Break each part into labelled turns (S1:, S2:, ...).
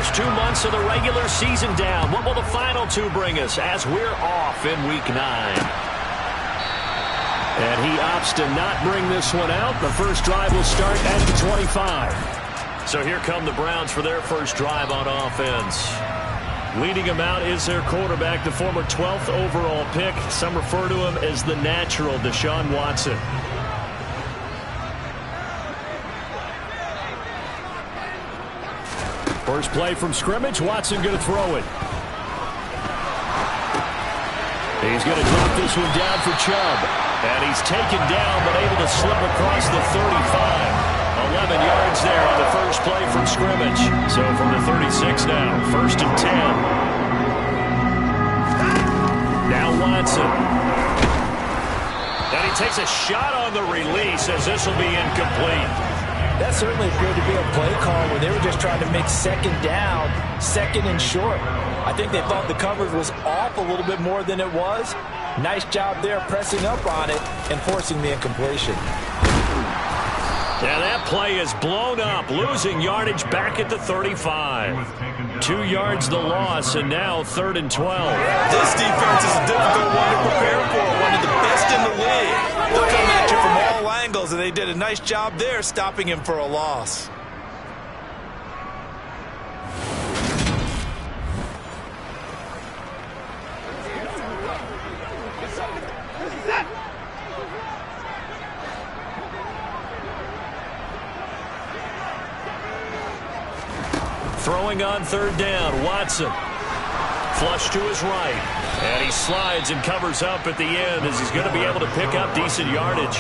S1: first 2 months of the regular season down. What will the final two bring us as we're off in Week 9? And he opts to not bring this one out. The first drive will start at the 25. So here come the Browns for their first drive on offense. Leading him out is their quarterback, the former 12th overall pick. Some refer to him as the natural, Deshaun Watson. First play from scrimmage, Watson going to throw it. He's going to drop this one down for Chubb. And he's taken down but able to slip across the 35. 11 yards there on the first play from scrimmage. So from the 36 now, 1st and 10. Now Watson. And he takes a shot on the release as this will be incomplete.
S2: That certainly appeared to be a play call where they were just trying to make second down, second and short. I think they thought the coverage was off a little bit more than it was. Nice job there pressing up on it and forcing the incompletion.
S1: Yeah, that play is blown up, losing yardage back at the 35. 2 yards the loss, and now 3rd and 12.
S3: This defense is a difficult one to prepare for, one of the best in the league. They'll come at you from all angles, and they did a nice job there stopping him for a loss.
S1: Throwing on 3rd down, Watson. Flush to his right. And he slides and covers up at the end as he's going to be able to pick up decent yardage.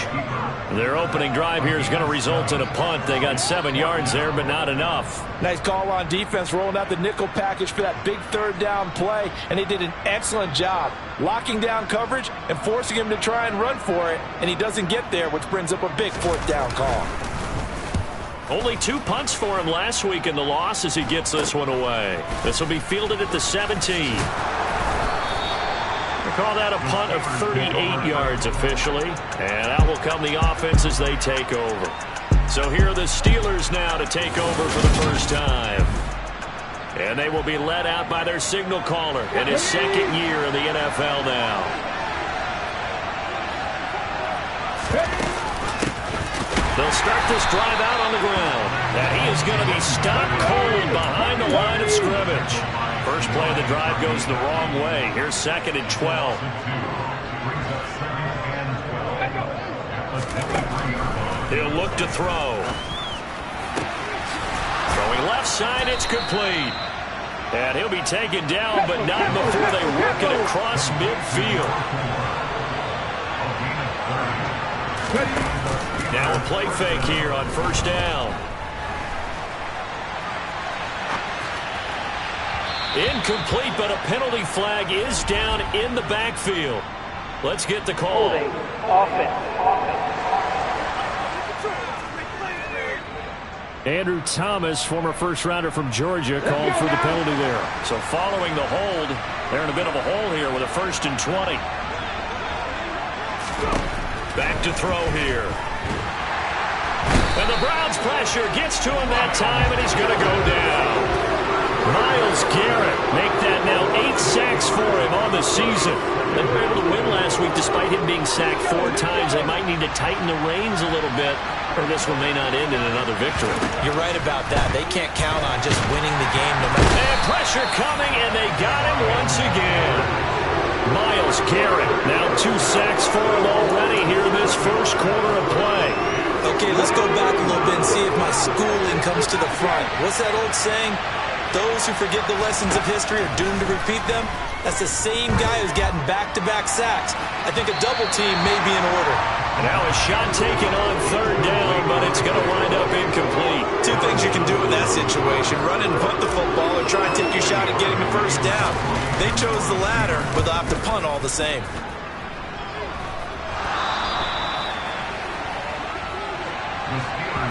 S1: Their opening drive here is going to result in a punt. They got 7 yards there, but not enough.
S2: Nice call on defense, rolling out the nickel package for that big 3rd down play, and they did an excellent job locking down coverage and forcing him to try and run for it, and he doesn't get there, which brings up a big 4th down call.
S1: Only 2 punts for him last week in the loss as he gets this one away. This will be fielded at the 17. We call that a punt of 38 yards officially. And out will come the offense as they take over. So here are the Steelers now to take over for the first time. And they will be led out by their signal caller in his 2nd year in the NFL now. They'll start this drive out on the ground. And he is going to be stopped cold behind the line of scrimmage. First play of the drive goes the wrong way. Here's 2nd and 12. He'll look to throw. Throwing left side, it's complete. And he'll be taken down, but not before they work it across midfield. Now a play fake here on 1st down. Incomplete, but a penalty flag is down in the backfield. Let's get the call. Andrew Thomas, former first-rounder from Georgia, called for the penalty there. So following the hold, they're in a bit of a hole here with a 1st and 20. Back to throw here. And the Browns pressure gets to him that time, and he's going to go down. Myles Garrett make that now 8 sacks for him on the season. They were able to win last week despite him being sacked 4 times. They might need to tighten the reins a little bit, or this one may not end in another victory.
S3: You're right about that. They can't count on just winning the game no matter.
S1: And pressure coming, and they got him once again. Myles Garrett, now 2 sacks for him already here in this first quarter of play.
S3: Okay, let's go back a little bit and see if my schooling comes to the front. What's that old saying? Those who forget the lessons of history are doomed to repeat them. That's the same guy who's gotten back-to-back sacks. I think a double team may be in order.
S1: Now a shot taken on 3rd down, but it's going to wind up incomplete.
S3: 2 things you can do in that situation: run and punt the football, or try and take your shot at getting the 1st down. They chose the latter, but they'll have to punt all the same.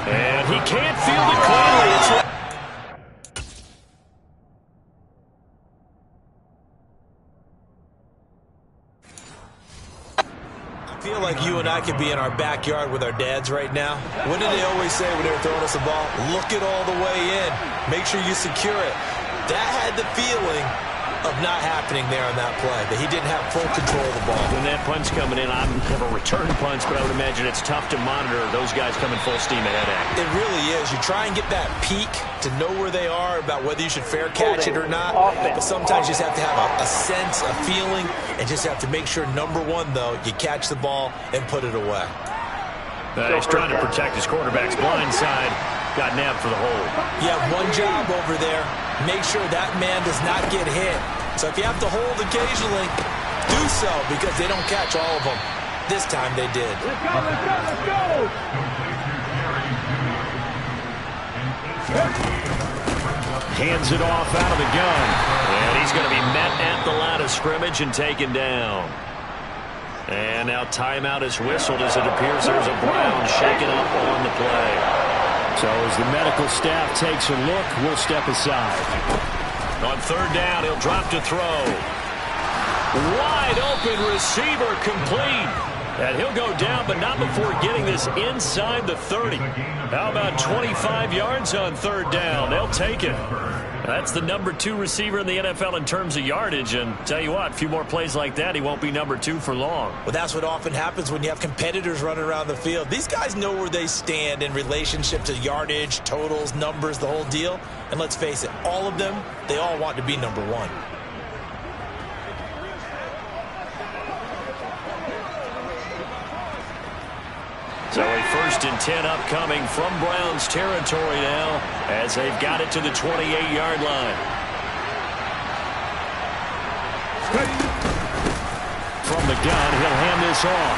S1: And he can't field it cleanly. It's
S3: I feel like you and I could be in our backyard with our dads right now. What did they always say when they were throwing us the ball? Look it all the way in. Make sure you secure it. That had the feeling of not happening there on that play, that he didn't have full control of the ball.
S1: When that punt's coming in, I've never returned punts, but I would imagine it's tough to monitor those guys coming full steam ahead at.
S3: It really is. You try and get that peek to know where they are, about whether you should fair catch it or not. But sometimes you just have to have a sense, a feeling, and just have to make sure, number one, though, you catch the ball and put it away.
S1: He's trying to protect his quarterback's blind side. Got nabbed for the hold.
S3: You have one job over there. Make sure that man does not get hit. So if you have to hold occasionally, do so, because they don't catch all of them. This time they did.
S4: Let's go, let's go, let's go!
S1: Hands it off out of the gun. And he's going to be met at the line of scrimmage and taken down. And now timeout is whistled as it appears there's a Brown shaken up on the play. So as the medical staff takes a look, we'll step aside. On third down, he'll drop to throw. Wide open receiver complete. And he'll go down, but not before getting this inside the 30. How about 25 yards on third down? They'll take it. That's the number 2 receiver in the NFL in terms of yardage. And tell you what, a few more plays like that, he won't be number 2 for long.
S3: Well, that's what often happens when you have competitors running around the field. These guys know where they stand in relationship to yardage, totals, numbers, the whole deal. And let's face it, all of them, they all want to be number 1.
S1: So a 1st and 10 upcoming from Browns territory now as they've got it to the 28-yard line. From the gun, he'll hand this off.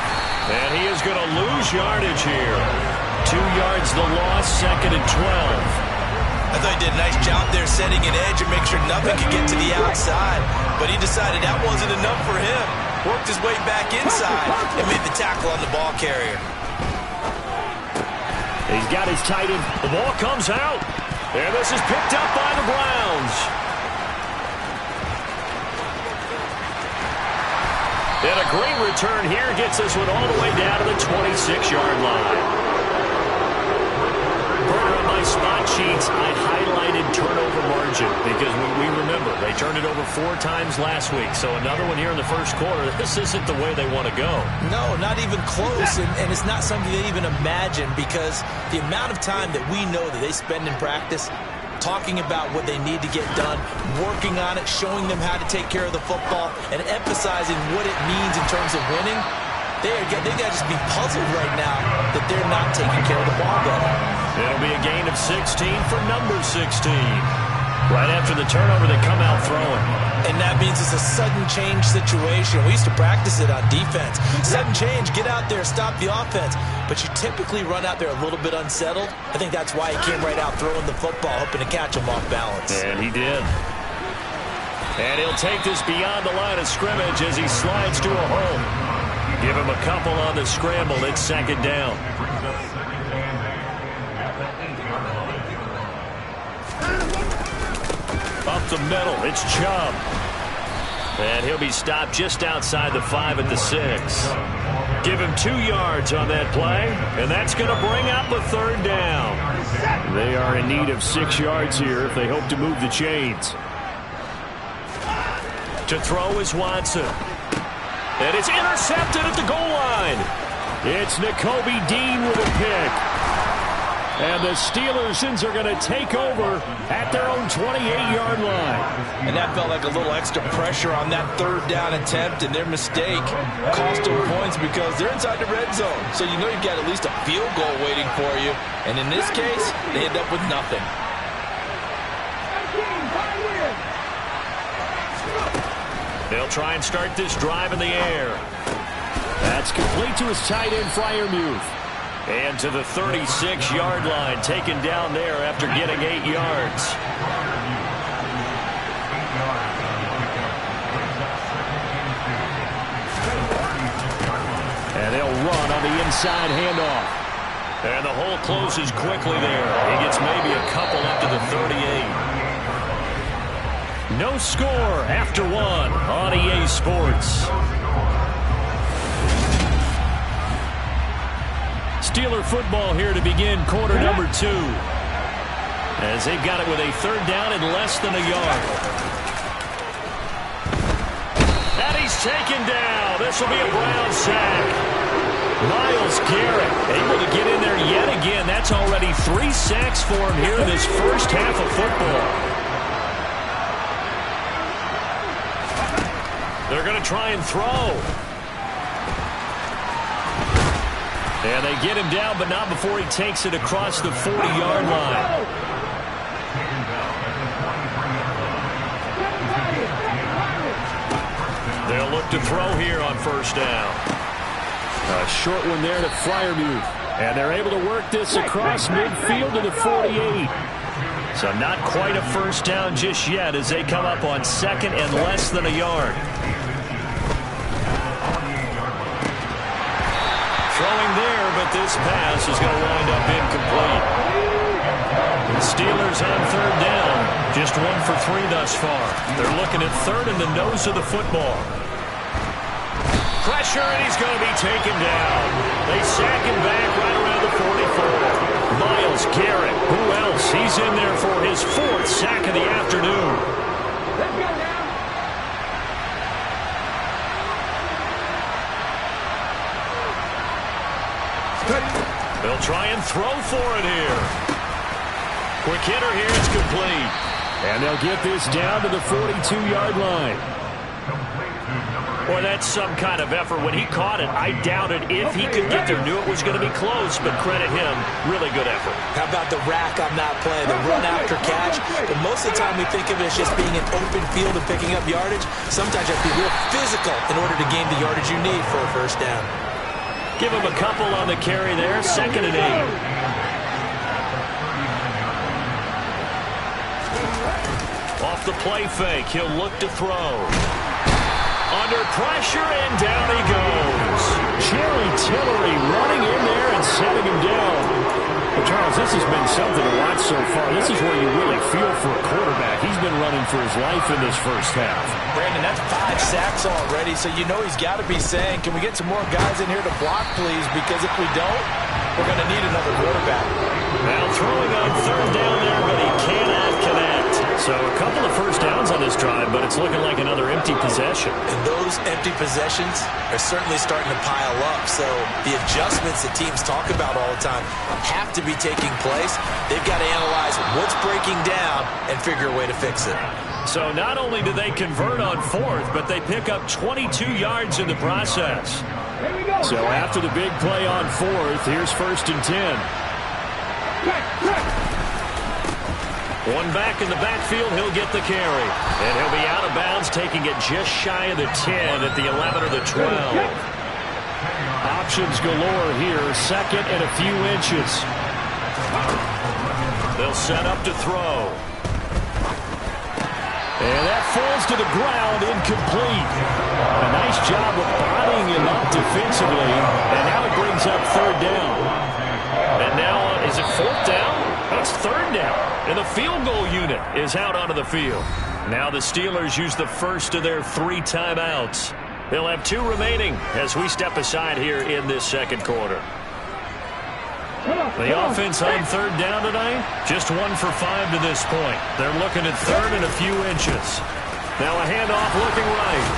S1: And he is going to lose yardage here. 2 yards the loss, 2nd and 12.
S3: I thought he did a nice job there setting an edge and make sure nothing could get to the outside. But he decided that wasn't enough for him. Worked his way back inside and made the tackle on the ball carrier.
S1: He's got his tight end. The ball comes out. And this is picked up by the Browns. And a great return here gets this one all the way down to the 26-yard line. Burner, on my spot sheets, I highlighted turnover margin because we remember they turned it over 4 times last week. So another one here in the first quarter. This isn't the way they want to go.
S3: No, not even close, and it's not something they even imagine, because the amount of time that we know that they spend in practice talking about what they need to get done, working on it, showing them how to take care of the football, and emphasizing what it means in terms of winning, they got to just be puzzled right now that they're not taking care of the ball better.
S1: It'll be a gain of 16 for number 16. Right after the turnover, they come out throwing.
S3: And that means it's a sudden change situation. We used to practice it on defense. Sudden change, get out there, stop the offense. But you typically run out there a little bit unsettled. I think that's why he came right out throwing the football, hoping to catch him off balance.
S1: And he did. And he'll take this beyond the line of scrimmage as he slides to a hole. Give him a couple on the scramble. It's 2nd down. Up the middle, it's Chubb. And he'll be stopped just outside the 5 at the 6. Give him 2 yards on that play, and that's going to bring up a 3rd down. They are in need of 6 yards here if they hope to move the chains. To throw is Watson. And it's intercepted at the goal line. It's Nakobe Dean with a pick. And the Steelers are going to take over at their own 28-yard line.
S2: And that felt like a little extra pressure on that 3rd down attempt, and their mistake cost them points because they're inside the red zone. So you know you've got at least a field goal waiting for you. And in this case, they end up with nothing.
S1: They'll try and start this drive in the air. That's complete to his tight end, Freiermuth. And to the 36-yard line, taken down there after getting 8 yards. And they'll run on the inside handoff. And the hole closes quickly there. He gets maybe a couple up to the 38. No score after 1 on EA Sports. Steeler football here to begin quarter number 2. as they've got it with a third down and less than a yard. And he's taken down. This will be a Brown sack. Myles Garrett able to get in there yet again. That's already 3 sacks for him here in this first half of football. They're going to try and throw. And they get him down, but not before he takes it across the 40-yard line. They'll look to throw here on first down. A short one there to Freiermuth. And they're able to work this across midfield to the 48. So not quite a first down just yet as they come up on second and less than a yard. Throwing there, but this pass is going to wind up incomplete. The Steelers on third down. Just 1 for 3 thus far. They're looking at third in the nose of the football. Pressure, and he's going to be taken down. They sack him back right around the 44. Myles Garrett, who else? He's in there for his 4th sack of the afternoon.
S4: Let's go now.
S1: They'll try and throw for it here. Quick hitter here, it's complete. And they'll get this down to the 42-yard line. Boy, that's some kind of effort. When he caught it, I doubted if he could get there. Knew it was going to be close, but credit him. Really good effort.
S3: How about the rack on that play, the run after catch? But most of the time we think of it as just being an open field and picking up yardage. Sometimes you have to be real physical in order to gain the yardage you need for a first down.
S1: Give him a couple on the carry there. 2nd and 8. Off the play fake, he'll look to throw. Under pressure, and down he goes. Jerry Tillery running in there and setting him down. Well, Charles, this has been something to watch so far. This is where you really feel for a quarterback. He's been running for his life in this first half.
S2: Brandon, that's 5 sacks already, so you know he's got to be saying, can we get some more guys in here to block, please? Because if we don't, we're going to need another quarterback.
S1: Now throwing on third down there, but he cannot connect. So a couple of first downs on this drive, but it's looking like another empty possession.
S3: And those empty possessions are certainly starting to pile up. So the adjustments that teams talk about all the time have to be taking place. They've got to analyze what's breaking down and figure a way to fix it.
S1: So not only do they convert on 4th, but they pick up 22 yards in the process. So after the big play on 4th, here's 1st and 10. One back in the backfield, he'll get the carry. And he'll be out of bounds, taking it just shy of the 10 at the 11 or the 12. Options galore here, 2nd and a few inches. They'll set up to throw. And that falls to the ground, incomplete. A nice job of bodying him up defensively. And now it brings up third down. And now, is it 4th down? That's third down. And the field goal unit is out onto the field. Now the Steelers use the first of their 3 timeouts. They'll have 2 remaining as we step aside here in this second quarter. The offense on third down tonight, just 1 for 5 to this point. They're looking at third and a few inches. Now a handoff looking right.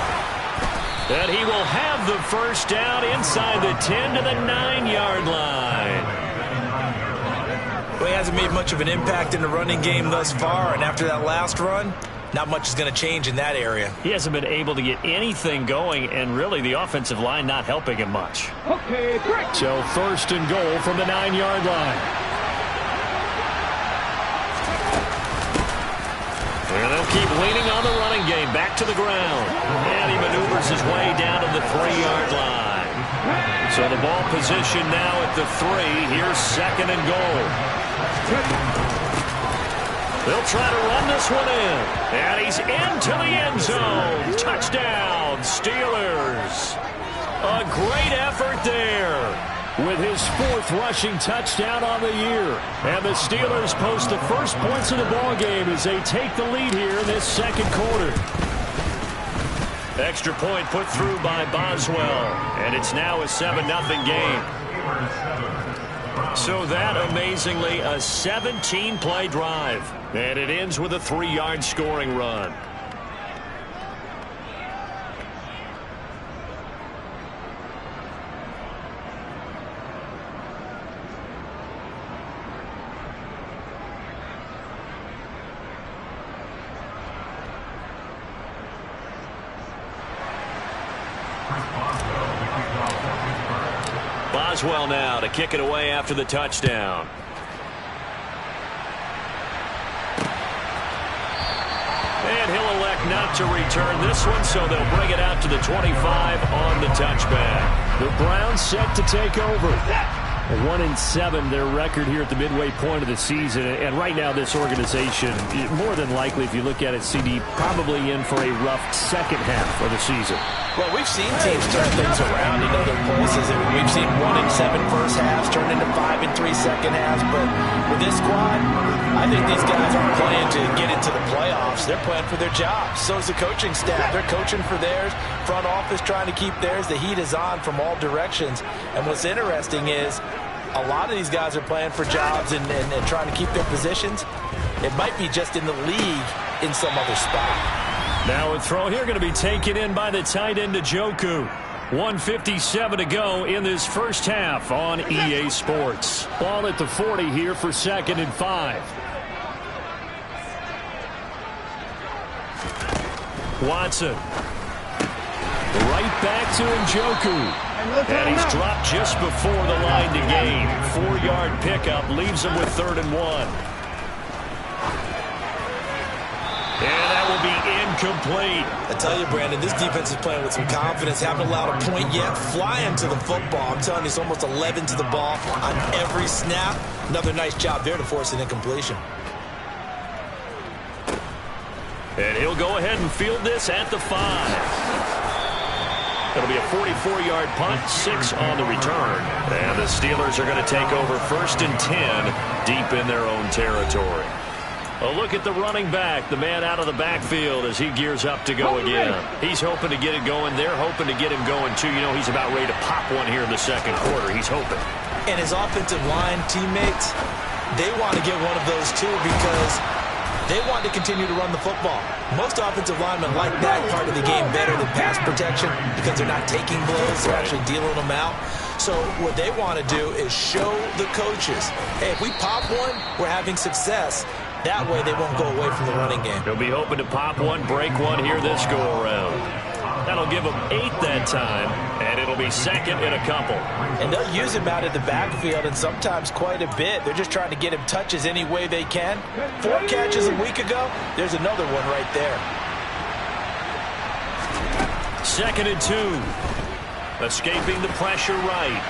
S1: And he will have the first down inside the 10 to the 9-yard line.
S3: Well, he hasn't made much of an impact in the running game thus far, and after that last run, not much is going to change in that area.
S1: He hasn't been able to get anything going, and really the offensive line not helping him much.
S4: Okay, great.
S1: So 1st and goal from the 9-yard line. And they'll keep leaning on the running game, back to the ground. And he maneuvers his way down to the 3-yard line. So the ball position now at the 3. Here's 2nd and goal. They'll try to run this one in. And he's into the end zone. Touchdown, Steelers. A great effort there with his 4th rushing touchdown on the year. And the Steelers post the first points of the ball game as they take the lead here in this second quarter. Extra point put through by Boswell. And it's now a 7-0 game. So that, amazingly, a 17-play drive. And it ends with a 3-yard scoring run. Boswell now to kick it away after the touchdown. And he'll elect not to return this one, so they'll bring it out to the 25 on the touchback.
S2: The Browns set to take over. 1-7, their record here at the midway point of the season. And right now, this organization, more than likely, if you look at it, CD, probably in for a rough second half of the season.
S3: Well, we've seen teams turn things around in other places. I mean, we've seen 1-7 first halves turn into 5-3 second halves. But with this squad, I think these guys aren't playing to get into the playoffs. They're playing for their jobs. So is the coaching staff. They're coaching for theirs. Front office trying to keep theirs. The heat is on from all directions. And what's interesting is a lot of these guys are playing for jobs and trying to keep their positions. It might be just in the league in some other spot.
S1: Now a throw here going to be taken in by the tight end Njoku. 1:57 to go in this first half on EA Sports.
S2: Ball at the 40 here for 2nd and 5.
S1: Watson. Right back to Njoku. And he's dropped just before the line to gain. 4-yard pickup leaves him with 3rd and 1. And that will be incomplete.
S3: I tell you, Brandon, this defense is playing with some confidence. Haven't allowed a point yet. Flying to the football. I'm telling you, it's almost 11 to the ball on every snap. Another nice job there to force an incompletion.
S1: And he'll go ahead and field this at the 5. It'll be a 44-yard punt, 6 on the return. And the Steelers are going to take over 1st and 10 deep in their own territory. A look at the running back, the man out of the backfield as he gears up to go again. He's hoping to get it going. They're hoping to get him going, too. You know, he's about ready to pop one here in the second quarter. He's hoping.
S3: And his offensive line teammates, they want to get one of those, too, because they want to continue to run the football. Most offensive linemen like that part of the game better than pass protection because they're not taking blows. They're actually dealing them out. So what they want to do is show the coaches, hey, if we pop one, we're having success. That way they won't go away from the running game.
S1: He'll be hoping to pop one, break one here this go-around. That'll give him 8 that time, and it'll be 2nd and a couple.
S3: And they'll use him out of the backfield, and sometimes quite a bit. They're just trying to get him touches any way they can. 4 catches a week ago, there's another one right there.
S1: 2nd and 2. Escaping the pressure right.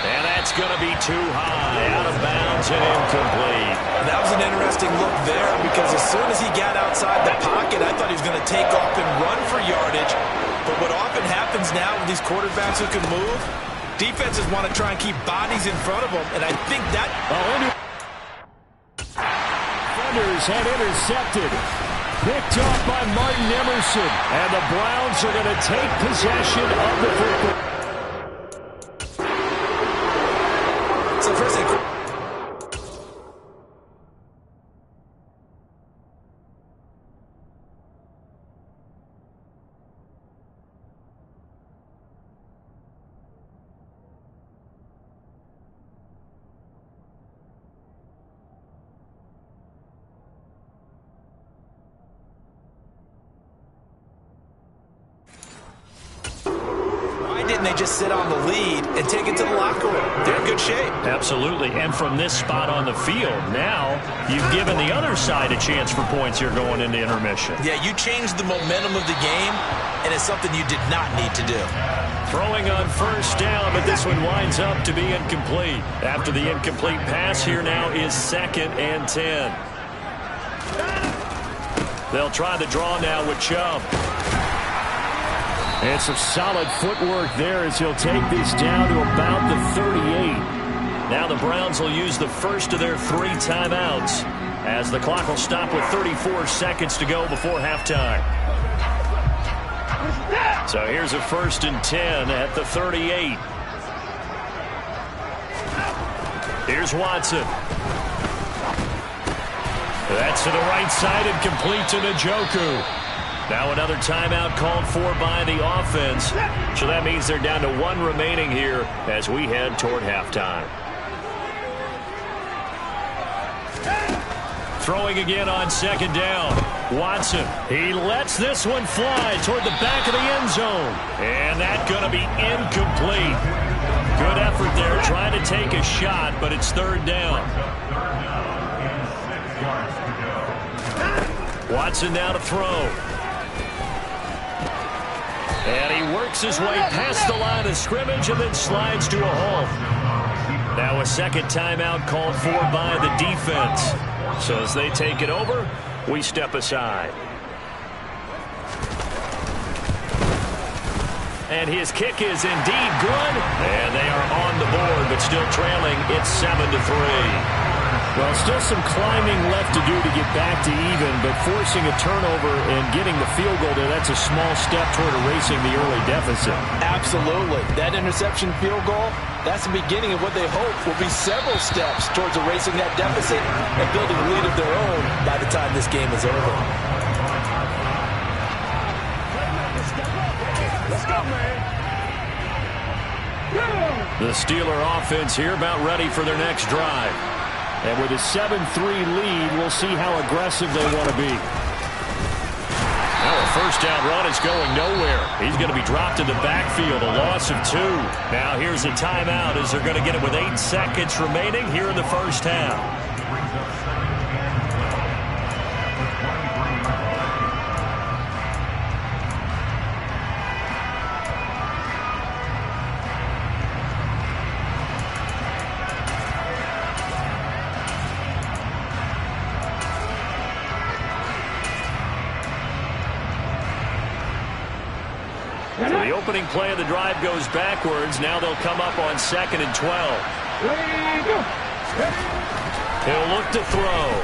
S1: And that's going to be too high, out of bounds and incomplete.
S3: That was an interesting look there because as soon as he got outside the pocket, I thought he was going to take off and run for yardage. But what often happens now with these quarterbacks who can move, defenses want to try and keep bodies in front of them, and I think that...
S2: Defenders had intercepted. Picked off by Martin Emerson. And the Browns are going to take possession of the football.
S3: So first thing... They just sit on the lead and take it to the locker room. They're in good shape.
S1: Absolutely. And from this spot on the field, now you've given the other side a chance for points here going into intermission.
S3: Yeah, you changed the momentum of the game, and it's something you did not need to do.
S1: Throwing on 1st down, but this one winds up to be incomplete. After the incomplete pass, here now is 2nd and 10. They'll try the draw now with Chubb.
S2: And some solid footwork there as he'll take this down to about the 38.
S1: Now the Browns will use the first of their 3 timeouts as the clock will stop with 34 seconds to go before halftime. So here's a 1st and 10 at the 38. Here's Watson. That's to the right side and complete to Njoku. Now another timeout called for by the offense. So that means they're down to 1 remaining here as we head toward halftime. Throwing again on second down. Watson, he lets this one fly toward the back of the end zone. And that's going to be incomplete. Good effort there trying to take a shot, but it's third down. Watson now to throw. And he works his way past the line of scrimmage and then slides to a halt. Now a second timeout called for by the defense. So as they take it over, we step aside. And his kick is indeed good. And they are on the board, but still trailing. It's 7-3.
S2: Well, still some climbing left to do to get back to even, but forcing a turnover and getting the field goal there, that's a small step toward erasing the early deficit.
S5: Absolutely. That interception field goal, that's the beginning of what they hope will be several steps towards erasing that deficit and building a lead of their own by the time this game is over.
S4: Let's go, man.
S1: The Steeler offense here about ready for their next drive.
S2: And with a 7-3 lead, we'll see how aggressive they want to be.
S1: Now a first down run is going nowhere. He's going to be dropped in the backfield, a loss of 2. Now here's a timeout as they're going to get it with 8 seconds remaining here in the first half. So the opening play of the drive goes backwards. Now they'll come up on 2nd and 12. He'll look to throw.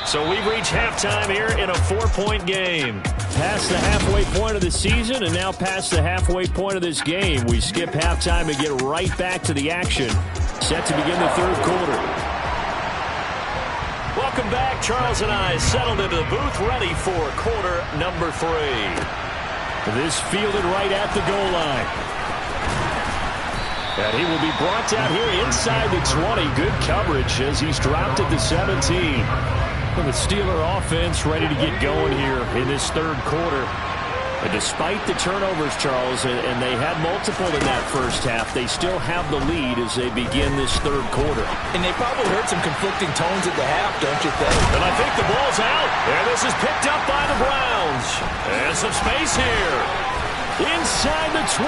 S1: So we've reached halftime here in a 4-point game.
S2: Past the halfway point of the season and now past the halfway point of this game. We skip halftime and get right back to the action. Set to begin the third quarter.
S1: Welcome back. Charles and I settled into the booth ready for quarter number 3.
S2: This fielded right at the goal line. And he will be brought down here inside the 20. Good coverage as he's dropped at the 17. And the Steeler offense ready to get going here in this third quarter. And despite the turnovers, Charles, and they had multiple in that first half, they still have the lead as they begin this third quarter.
S5: And they probably heard some conflicting tones at the half, don't you think?
S1: And I think the ball's out. And this is picked up by the Browns. And some space here.
S2: Inside the 20.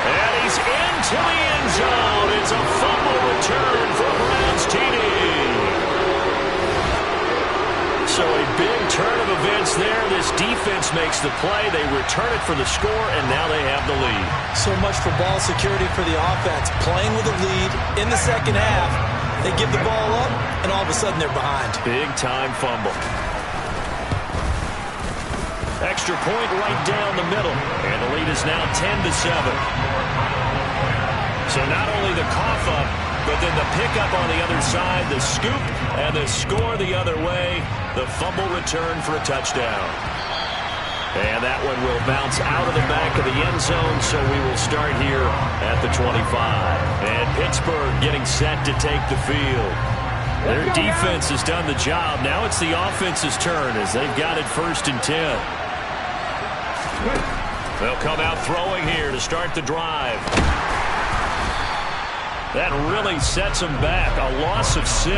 S1: And he's into the end zone. It's a fumble return for Browns TD. So a big turn of events there. This defense makes the play. They return it for the score, and now they have the lead.
S3: So much for ball security for the offense. Playing with a lead in the second half. They give the ball up, and all of a sudden they're behind.
S1: Big-time fumble. Extra point right down the middle. And the lead is now 10-7. So not only the cough up, but then the pickup on the other side, the scoop, and the score the other way. The fumble return for a touchdown. And that one will bounce out of the back of the end zone, so we will start here at the 25. And Pittsburgh getting set to take the field. Their defense has done the job. Now it's the offense's turn as they've got it 1st and 10. They'll come out throwing here to start the drive. That really sets them back. A loss of 6.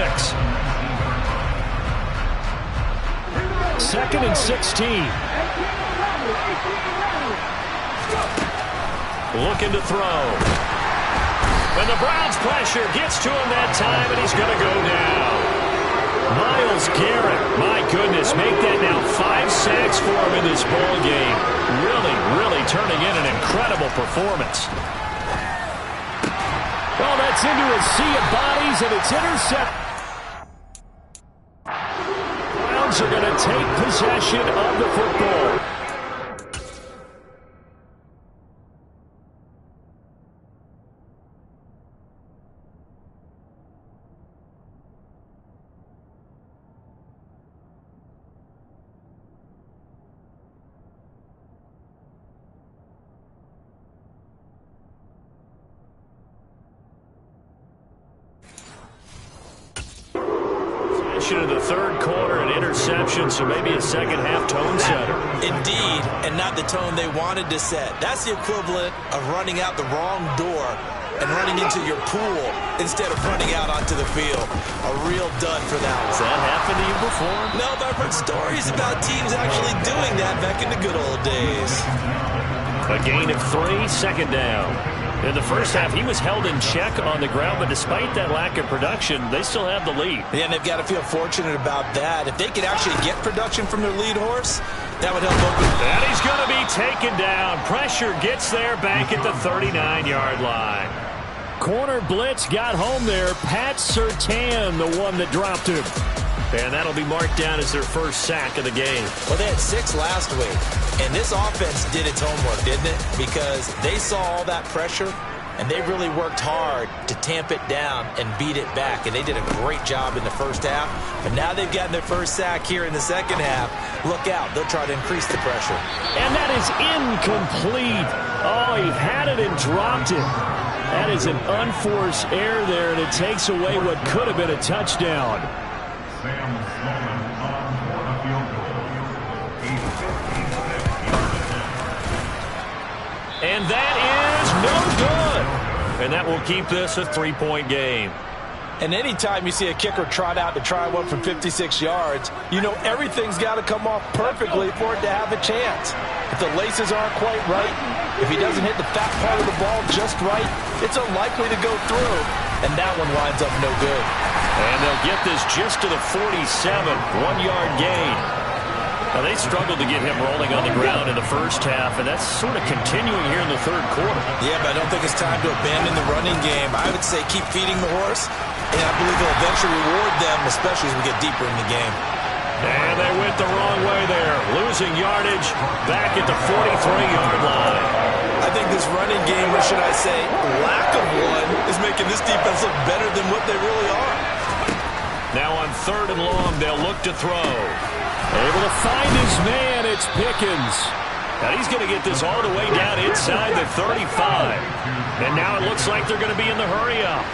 S2: 2nd and 16.
S1: Looking to throw. And the Browns pressure gets to him that time, and he's going to go down. Myles Garrett, my goodness, make that now 5 sacks for him in this ball game. Really turning in an incredible performance.
S2: Well, that's into a sea of bodies, and it's intercepted. Browns are going to take possession of the football.
S1: transition in the third quarter, an interception, so maybe a second-half tone setter.
S3: Indeed, and not the tone they wanted to set. That's the equivalent of running out the wrong door and running into your pool instead of running out onto the field. A real dud for that one.
S1: Has that happened to you before?
S3: No, but I've heard stories about teams actually doing that back in the good old days.
S1: A gain of 3, second down. In the first half, he was held in check on the ground, but despite that lack of production, they still have the lead.
S3: Yeah, and they've got to feel fortunate about that. If they could actually get production from their lead horse, that would help open.
S1: And he's going to be taken down. Pressure gets there back at the 39-yard line. Corner blitz got home there. Pat Surtain, the one that dropped him. And that'll be marked down as their first sack of the game.
S3: Well, they had 6 last week. And this offense did its homework, didn't it? Because they saw all that pressure, and they really worked hard to tamp it down and beat it back. And they did a great job in the first half. But now they've gotten their first sack here in the second half. Look out. They'll try to increase the pressure.
S1: And that is incomplete. Oh, he had it and dropped it. That is an unforced error there, and it takes away what could have been a touchdown. And that is no good. And that will keep this a 3-point game.
S2: And anytime you see a kicker trot out to try one from 56 yards, you know everything's got to come off perfectly for it to have a chance. If the laces aren't quite right, if he doesn't hit the fat part of the ball just right, it's unlikely to go through. And that one winds up no good.
S1: And they'll get this just to the 47, 1-yard gain. Now, they struggled to get him rolling on the ground in the first half, and that's sort of continuing here in the third quarter.
S3: Yeah, but I don't think it's time to abandon the running game. I would say keep feeding the horse, and I believe it'll eventually reward them, especially as we get deeper in the game.
S1: And they went the wrong way there, losing yardage back at the 43-yard line.
S3: I think this running game, or should I say lack of one, is making this defense look better than what they really are.
S1: Now on 3rd and long, they'll look to throw. Able to find his man, it's Pickens. Now he's going to get this all the way down inside the 35. And now it looks like they're going to be in the hurry-up.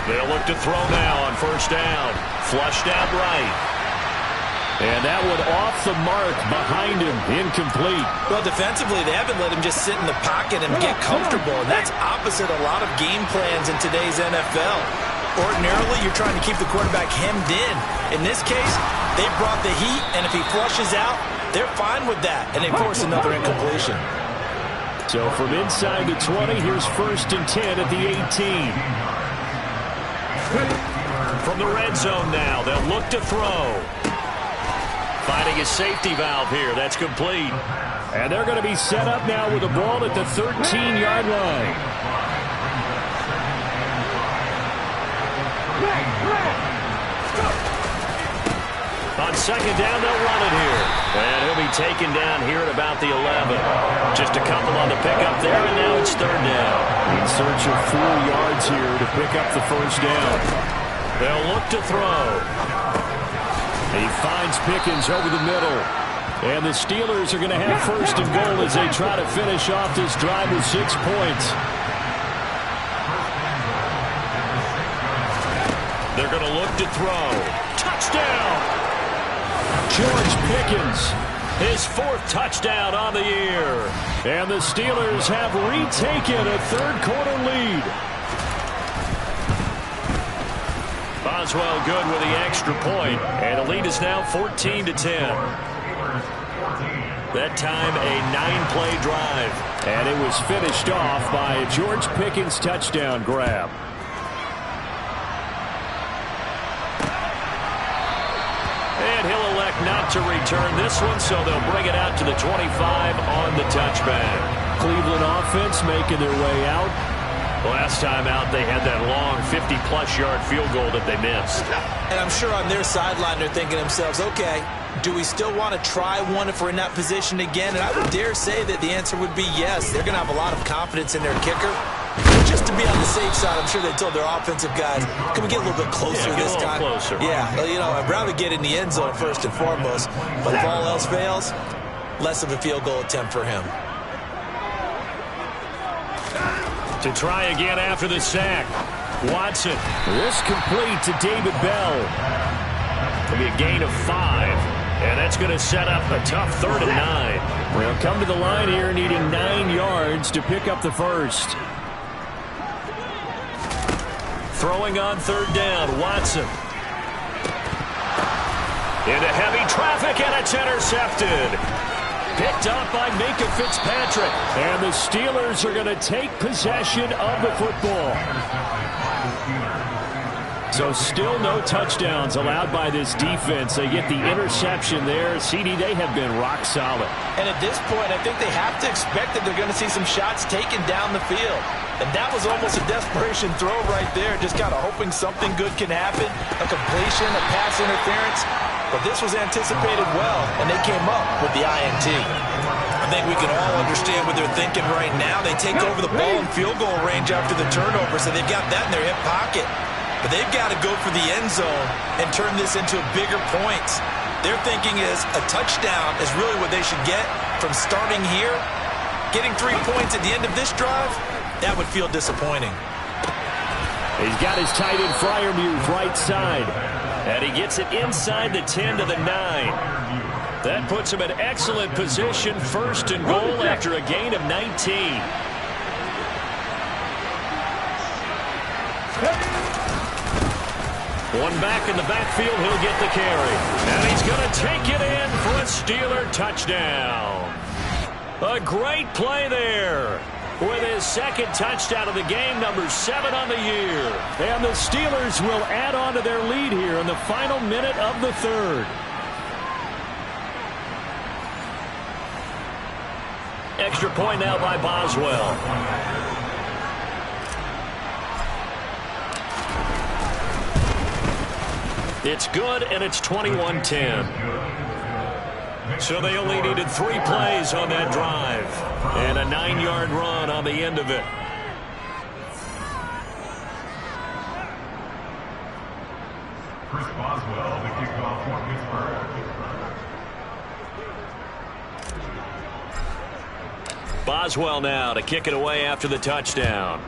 S1: They'll look to throw now on 1st down. Flushed out right. And that one off the mark behind him, incomplete.
S3: Well, defensively, they haven't let him just sit in the pocket and get comfortable, and that's opposite a lot of game plans in today's NFL. Ordinarily, you're trying to keep the quarterback hemmed in. In this case, they brought the heat, and if he flushes out, they're fine with that, and they force another incompletion.
S1: So from inside the 20, here's 1st and 10 at the 18. From the red zone now, they'll look to throw. Finding a safety valve here. That's complete. And they're going to be set up now with the ball at the 13-yard line. On 2nd down, they'll run it here. And he'll be taken down here at about the 11. Just a couple on the pickup there, and now it's 3rd down. In search of 4 yards here to pick up the 1st down. They'll look to throw. He finds Pickens over the middle. And the Steelers are going to have 1st and goal as they try to finish off this drive with 6 points. They're going to look to throw. Touchdown! George Pickens, his 4th touchdown on the year. And the Steelers have retaken a 3rd quarter lead. Boswell good with the extra point, and the lead is now 14-10. That time a 9-play drive, and it was finished off by a George Pickens touchdown grab. And he'll elect not to return this one, so they'll bring it out to the 25 on the touchback. Cleveland offense making their way out. Last time out, they had that long 50-plus yard field goal that they missed.
S3: And I'm sure on their sideline they're thinking to themselves, okay, do we still want to try one if we're in that position again? And I would dare say that the answer would be yes. They're going to have a lot of confidence in their kicker. Just to be on the safe side, I'm sure they told their offensive guys, can we get a little bit closer this time?
S1: Closer.
S3: Yeah, well, you know, I'd rather get in the end zone first and foremost. But if all else fails, less of a field goal attempt for him.
S1: To try again after the sack. Watson. This complete to David Bell. It'll be a gain of 5. And that's going to set up a tough 3rd and 9. We'll come to the line here needing 9 yards to pick up the first. Throwing on 3rd down, Watson. Into heavy traffic, and it's intercepted. Picked up by Minka Fitzpatrick. And the Steelers are going to take possession of the football. So still no touchdowns allowed by this defense. They get the interception there. CD, they have been rock solid.
S2: And at this point, I think they have to expect that they're going to see some shots taken down the field. And that was almost a desperation throw right there. Just kind of hoping something good can happen. A completion, a pass interference. But this was anticipated well, and they came up with the INT.
S3: I think we can all understand what they're thinking right now. They take over the ball in field goal range after the turnover, so they've got that in their hip pocket. But they've got to go for the end zone and turn this into bigger points. Their thinking is a touchdown is really what they should get from starting here. Getting 3 points at the end of this drive, that would feel disappointing.
S1: He's got his tight end Freiermuth right side. And he gets it inside the 10 to the 9. That puts him in excellent position, 1st and goal after a gain of 19. One back in the backfield, he'll get the carry. And he's going to take it in for a Steeler touchdown. A great play there. With his 2nd touchdown of the game, number 7 on the year. And the Steelers will add on to their lead here in the final minute of the 3rd. Extra point now by Boswell. It's good, and it's 21-10. So they only needed 3 plays on that drive. And a 9-yard run on the end of it.
S6: Chris Boswell, the kickoff for Pittsburgh.
S1: Boswell now to kick it away after the touchdown.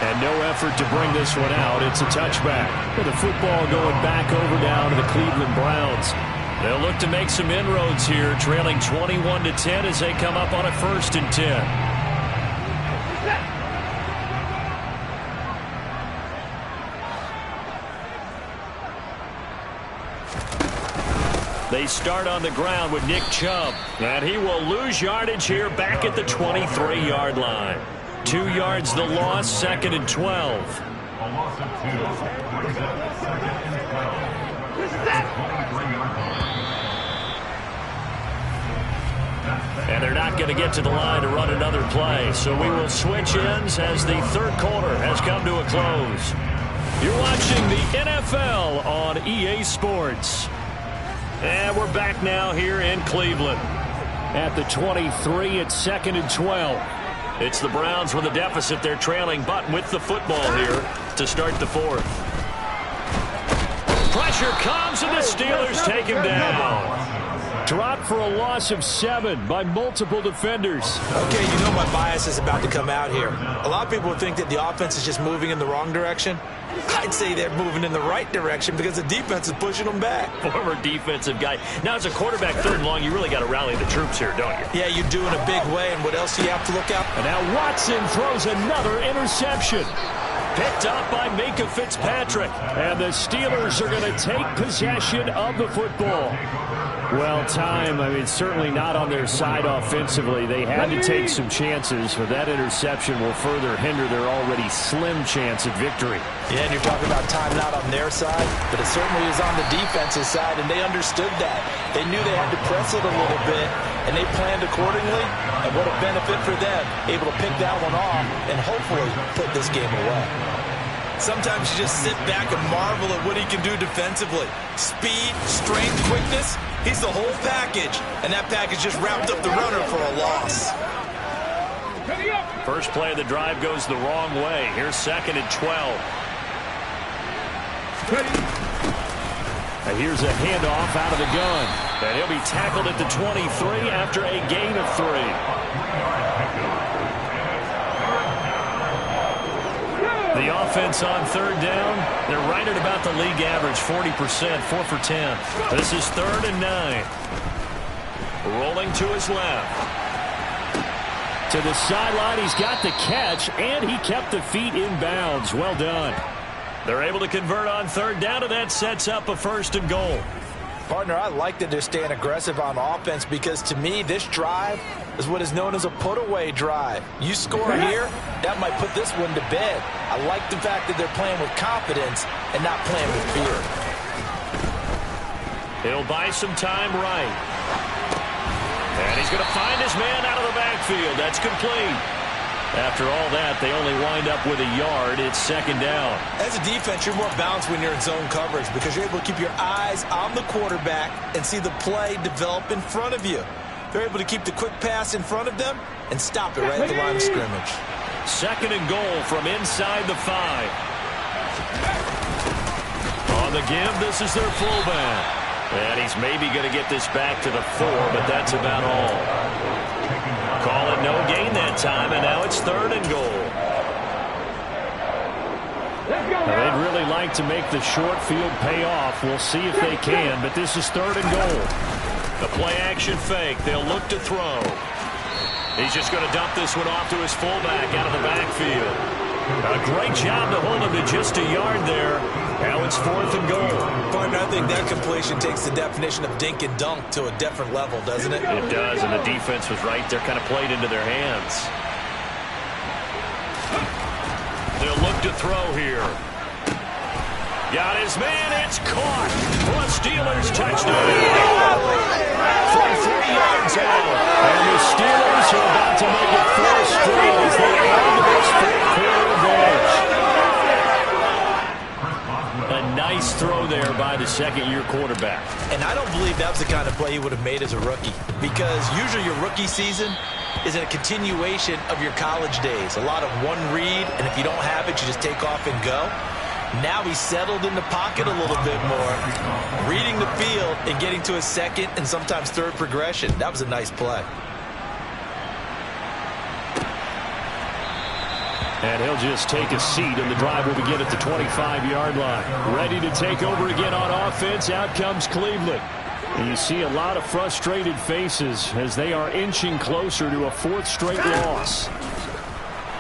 S1: And no effort to bring this one out. It's a touchback. With the football going back over down to the Cleveland Browns. They'll look to make some inroads here, trailing 21-10 as they come up on a 1st and 10. They start on the ground with Nick Chubb. And he will lose yardage here back at the 23-yard line. 2 yards the loss, 2nd and 12.
S6: A loss of 2. Second and 12. And
S1: they're not going to get to the line to run another play. So we will switch ends as the 3rd quarter has come to a close. You're watching the NFL on EA Sports. And we're back now here in Cleveland. At the 23, it's 2nd and 12. It's the Browns with a deficit. They're trailing, but with the football here to start the 4th. Pressure comes, and the Steelers take him down. Dropped for a loss of 7 by multiple defenders.
S3: Okay, you know my bias is about to come out here. A lot of people would think that the offense is just moving in the wrong direction. I'd say they're moving in the right direction because the defense is pushing them back.
S1: Former defensive guy. Now, as a quarterback 3rd and long, you really got to rally the troops here, don't you?
S3: Yeah, you do in a big way, and what else do you have to look out?
S1: And now Watson throws another interception. Picked up by Minka Fitzpatrick. And the Steelers are going to take possession of the football. Well, time, I mean, certainly not on their side offensively. They had to take some chances, but that interception will further hinder their already slim chance at victory.
S2: Yeah, and you're talking about time not on their side, but it certainly is on the defensive side, and they understood that. They knew they had to press it a little bit, and they planned accordingly, and what a benefit for them, able to pick that one off and hopefully put this game away.
S3: Sometimes you just sit back and marvel at what he can do defensively. Speed, strength, quickness, he's the whole package. And that package just wrapped up the runner for a loss.
S1: First play of the drive goes the wrong way. Here's 2nd and 12. And here's a handoff out of the gun. And he'll be tackled at the 23 after a gain of 3. The offense on third down, they're right at about the league average, 40%, 4 for 10. This is 3rd and 9. Rolling to his left. To the sideline, he's got the catch, and he kept the feet in bounds. Well done. They're able to convert on third down, and that sets up a 1st and goal.
S2: Partner, I like that they're staying aggressive on offense because, to me, this drive is what is known as a put-away drive. You score here, that might put this one to bed. I like the fact that they're playing with confidence and not playing with fear.
S1: He'll buy some time right. And he's going to find his man out of the backfield. That's complete. After all that, they only wind up with a yard. It's 2nd down.
S3: As a defense, you're more balanced when you're in zone coverage because you're able to keep your eyes on the quarterback and see the play develop in front of you. They're able to keep the quick pass in front of them and stop it right at the line of scrimmage.
S1: 2nd and goal from inside the 5. On the give, this is their fullback. And he's maybe going to get this back to the 4, but that's about all. Call it no gain that time, and now it's 3rd and goal. Now, they'd really like to make the short field pay off. We'll see if they can, but this is 3rd and goal. The play-action fake. They'll look to throw. He's just going to dump this one off to his fullback out of the backfield. A great job to hold him to just a yard there. Now it's 4th and goal.
S3: Partner, I think that completion takes the definition of dink and dunk to a different level, doesn't it?
S1: It does, and the defense was right there, kind of played into their hands. They'll look to throw here. Got his man, it's caught for a Steelers touchdown. From 3 yards out. And the Steelers are about to make it 4 straight as they add to this 4th-quarter advantage. A nice throw there by the 2nd-year quarterback.
S3: And I don't believe that was the kind of play he would have made as a rookie because usually your rookie season is a continuation of your college days. A lot of one read, and if you don't have it, you just take off and go. Now he's settled in the pocket a little bit more, reading the field and getting to his 2nd and sometimes 3rd progression. That was a nice play.
S1: And he'll just take a seat, and the drive will begin at the 25-yard line. Ready to take over again on offense. Out comes Cleveland. And you see a lot of frustrated faces as they are inching closer to a 4th straight loss.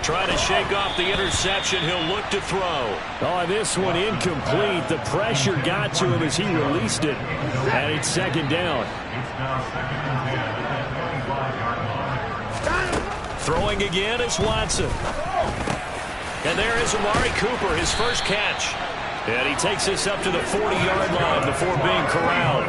S1: Trying to shake off the interception. He'll look to throw. Oh, this one incomplete. The pressure got to him as he released it. And it's 2nd down. Throwing again is Watson. And there is Amari Cooper, his first catch. And he takes this up to the 40-yard line before being corralled.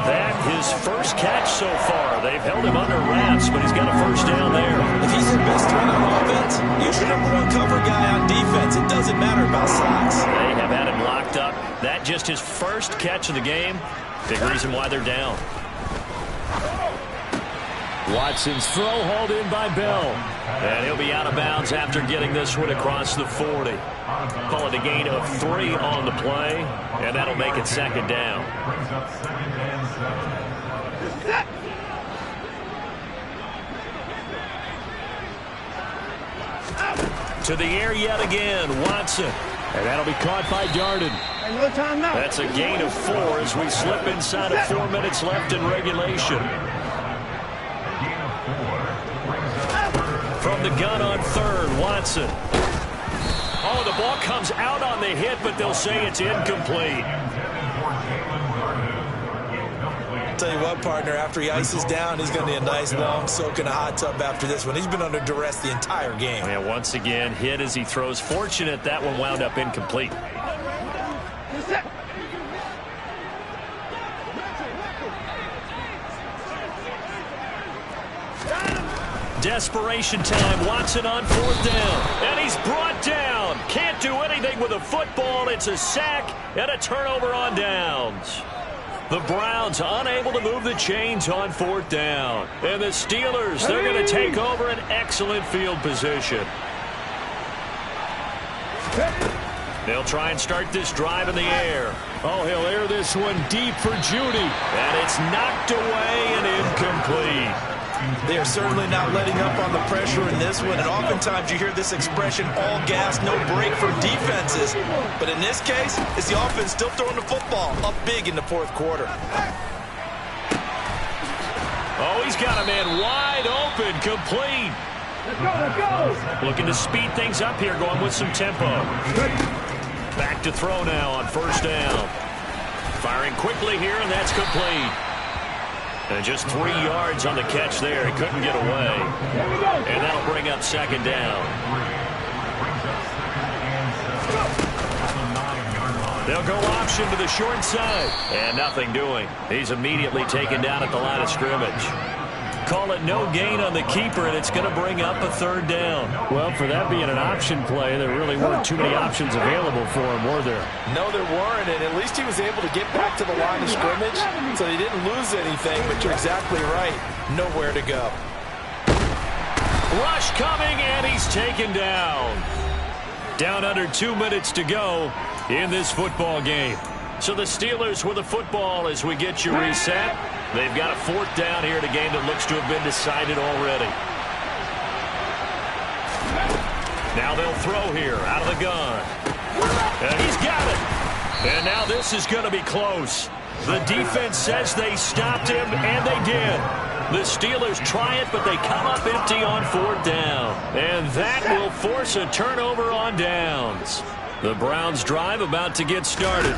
S1: That his first catch so far. They've held him under wraps, but he's got a 1st down there.
S3: If he's your best threat on offense, he's your #1 cover guy on defense. It doesn't matter about sacks.
S1: They have had him locked up. That just his first catch of the game. Big reason why they're down. Watson's throw hauled in by Bell. And he'll be out of bounds after getting this one across the 40. Call it a gain of 3 on the play, and that'll make it 2nd down. To the air yet again, Watson. And that'll be caught by Darden. That's a gain of 4 as we slip inside of 4 minutes left in regulation. From the gun on 3rd, Watson. Oh, the ball comes out on the hit, but they'll say it's incomplete.
S3: Tell you what, partner, after he ices down, he's going to be a nice long soak in a hot tub after this one. He's been under duress the entire game.
S1: Yeah, once again, hit as he throws. Fortunate that one wound up incomplete. Desperation time. Watson on 4th down. And he's brought down. Can't do anything with a football. It's a sack and a turnover on downs. The Browns unable to move the chains on 4th down. And the Steelers, they're going to take over an excellent field position. They'll try and start this drive in the air.
S2: Oh, he'll air this one deep for Judy.
S1: And it's knocked away and incomplete.
S3: They are certainly not letting up on the pressure in this one, and oftentimes you hear this expression, all gas, no break from defenses. But in this case, it's the offense still throwing the football up big in the fourth quarter.
S1: Oh, he's got a man wide open, complete.
S4: Let's go, let's go.
S1: Looking to speed things up here, going with some tempo. Back to throw now on first down. Firing quickly here, and that's complete. And just 3 yards on the catch there. He couldn't get away. And that'll bring up second down. They'll go option to the short side. And nothing doing. He's immediately taken down at the line of scrimmage. Call it no gain on the keeper, and it's going to bring up a third down.
S2: Well, for that being an option play, there really weren't too many options available for him, were there?
S5: No, there weren't, and at least he was able to get back to the line of scrimmage, so he didn't lose anything, but you're exactly right. Nowhere to go.
S1: Rush coming, and he's taken down. Down under 2 minutes to go in this football game. So the Steelers with the football as we get you reset. They've got a fourth down here in a game that looks to have been decided already. Now they'll throw here out of the gun. And he's got it. And now this is going to be close. The defense says they stopped him, and they did. The Steelers try it, but they come up empty on fourth down. And that will force a turnover on downs. The Browns drive about to get started.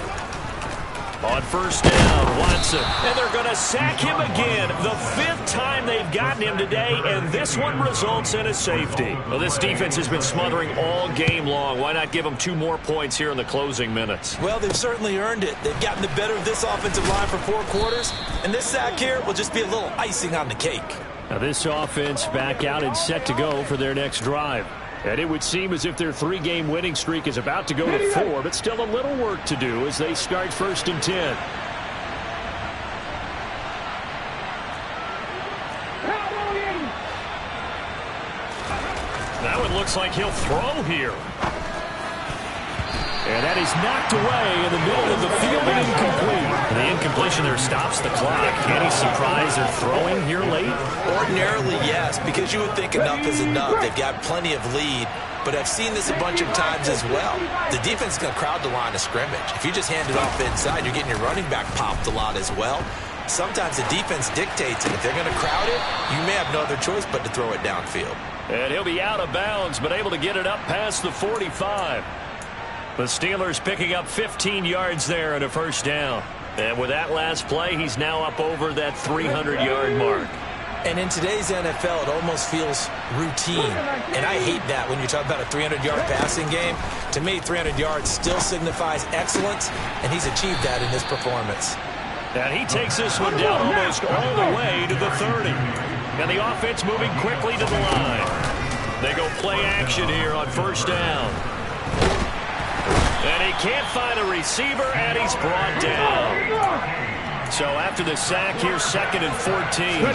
S1: On first down, Watson. And they're going to sack him again. The 5th time they've gotten him today, and this one results in a safety. Well, this defense has been smothering all game long. Why not give them 2 more points here in the closing minutes?
S3: Well, they've certainly earned it. They've gotten the better of this offensive line for 4 quarters, and this sack here will just be a little icing on the cake.
S2: Now this offense back out and set to go for their next drive. And it would seem as if their 3-game winning streak is about to go to 4, but still a little work to do as they start first and 10.
S1: That one looks like he'll throw here.
S2: And that is knocked away in the middle of the field and incomplete.
S1: And the incompletion there stops the clock. Any surprise they're throwing here late?
S3: Ordinarily, yes, because you would think enough is enough. They've got plenty of lead, but I've seen this a bunch of times as well. The defense is going to crowd the line of scrimmage. If you just hand it off inside, you're getting your running back popped a lot as well. Sometimes the defense dictates it. If they're going to crowd it, you may have no other choice but to throw it downfield.
S1: And he'll be out of bounds, but able to get it up past the 45. The Steelers picking up 15 yards there and a first down. And with that last play, he's now up over that 300-yard mark.
S3: And in today's NFL, it almost feels routine. And I hate that when you talk about a 300-yard passing game. To me, 300 yards still signifies excellence, and he's achieved that in this performance.
S1: And he takes this one down almost all the way to the 30. And the offense moving quickly to the line. They go play action here on first down. And he can't find a receiver, and he's brought down. So after the sack, here's 2nd and 14.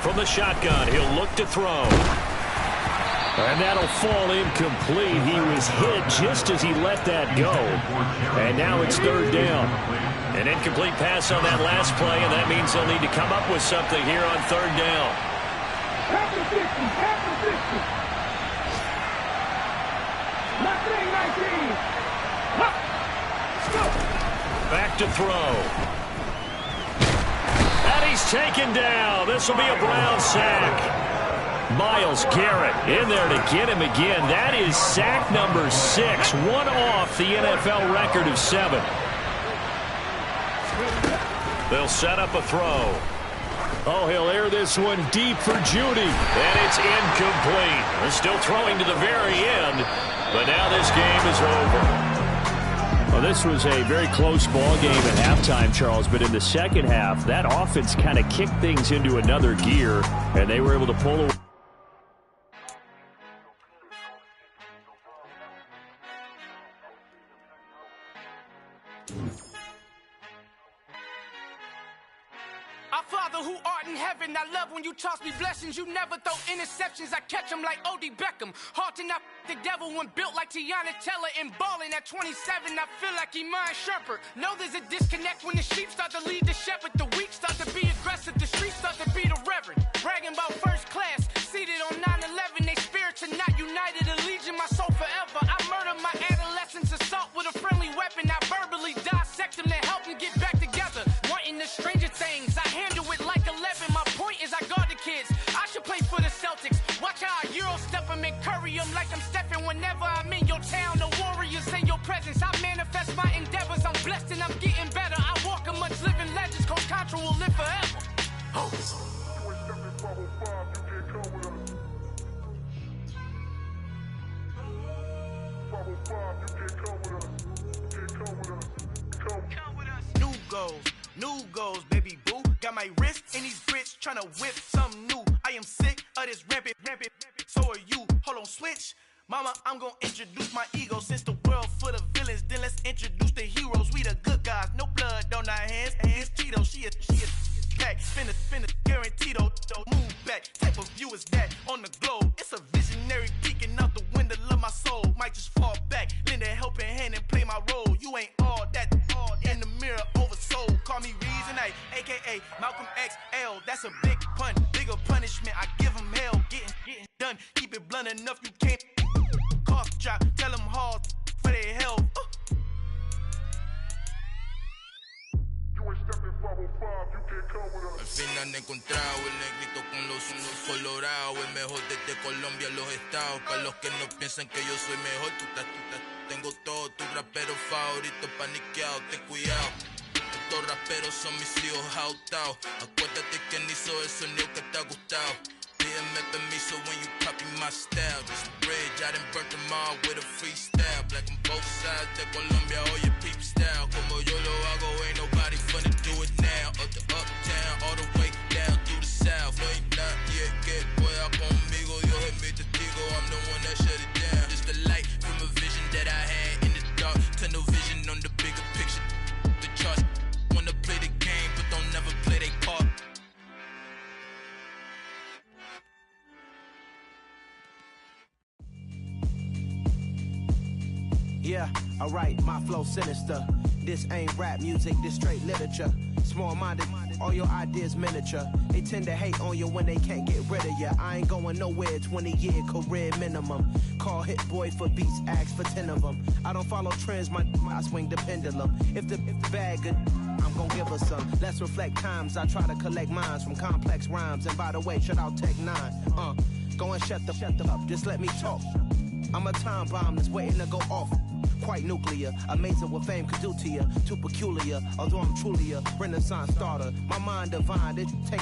S1: From the shotgun, he'll look to throw.
S2: And that'll fall incomplete. He was hit just as he let that go. And now it's 3rd down.
S1: An incomplete pass on that last play, and that means they'll need to come up with something here on 3rd down. Back to throw. And he's taken down. This will be a Brown sack. Myles Garrett in there to get him again. That is sack number 6. One off the NFL record of 7. They'll set up a throw.
S2: Oh, he'll air this one deep for Judy.
S1: And it's incomplete. They're still throwing to the very end. But now this game is over.
S2: Well, this was a very close ball game at halftime, Charles, but in the second half, that offense kind of kicked things into another gear, and they were able to pull away.
S7: I fought Father who art in heaven, I love when you toss me blessings. You never throw interceptions, I catch them like O.D. Beckham. Hard to not the devil when built like Tiana Teller and balling at 27. I feel like Iman Shumpert. Know there's a disconnect when the sheep start to lead the shepherd. The weak start to be aggressive, the streets start to be the reverend. Bragging about first class, seated on 9/11. They spirits are not united, a legion, my soul forever. I murder my adolescence, assault with a friendly weapon. I verbally dissect them to help them get back together. Wanting the stranger things, I handle it like 11. My point is I guard the kids. I should play for the Celtics. Watch how I Euro step them and curry them like I'm stepping. Whenever I'm in your town, the warriors in your presence. I manifest my endeavors. I'm blessed and I'm getting better. I walk amongst living legends. Coach Contra will live forever. Oh. New goals, baby boo. Got my wrist in these grits, tryna whip something new. I am sick of this rampant. So are you. Hold on, switch. Mama, I'm gonna introduce my ego. Since the world full of villains, then let's introduce the heroes. We the good guys, no blood on our hands. Hands Cheeto, she is back. Finna, guaranteed. Move back. Type of view is that on the globe? It's a visionary peeking out the window of my soul. Might just fall back, lend a helping hand and play my role. You ain't all that. In the mirror, oversold. Call me Reason A, aka Malcolm XL. That's a big pun, bigger punishment. I give him hell, getting done. Keep it blunt enough, you can't. Cough drop, tell them hard for their health.
S8: Al fin han encontrado el negrito con los ojos colorados. El mejor desde Colombia a los estados. Para los que no piensan que yo soy mejor, tengo todo tu rapero favorito paniqueado. Ten cuidado, estos raperos son mis hijos jautados. Acuérdate quién hizo el sonido que te ha gustado. Pídeme permiso when you copy my style. Just a bridge, I done burnt them all with a freestyle. Black on both sides de Colombia, oye peep style. Como yo lo hago, ain't nobody finna do it now. Up the uptown, all the way down through the south. No hay nadie que pueda conmigo, Dios es mi testigo. I'm the one that shut it down. Just the light from a vision that I had in the dark. Tunnel vision on the bigger picture. The charts wanna play the game, but don't never play their part.
S9: Yeah, alright, my flow sinister. This ain't rap music, this straight literature. Small-minded, all your ideas miniature. They tend to hate on you when they can't get rid of you. I ain't going nowhere, 20-year career minimum. Call Hit Boy for beats, ask for 10 of them. I don't follow trends, I swing the pendulum. If the bag good, I'm gon' give her some. Let's reflect times, I try to collect minds from complex rhymes. And by the way, shout out Tech 9. Go and shut the up, just let me talk. I'm a time bomb that's waiting to go off. Quite nuclear, amazing what fame could do to you. Too peculiar, although I'm truly a Renaissance starter. My mind divine, it take me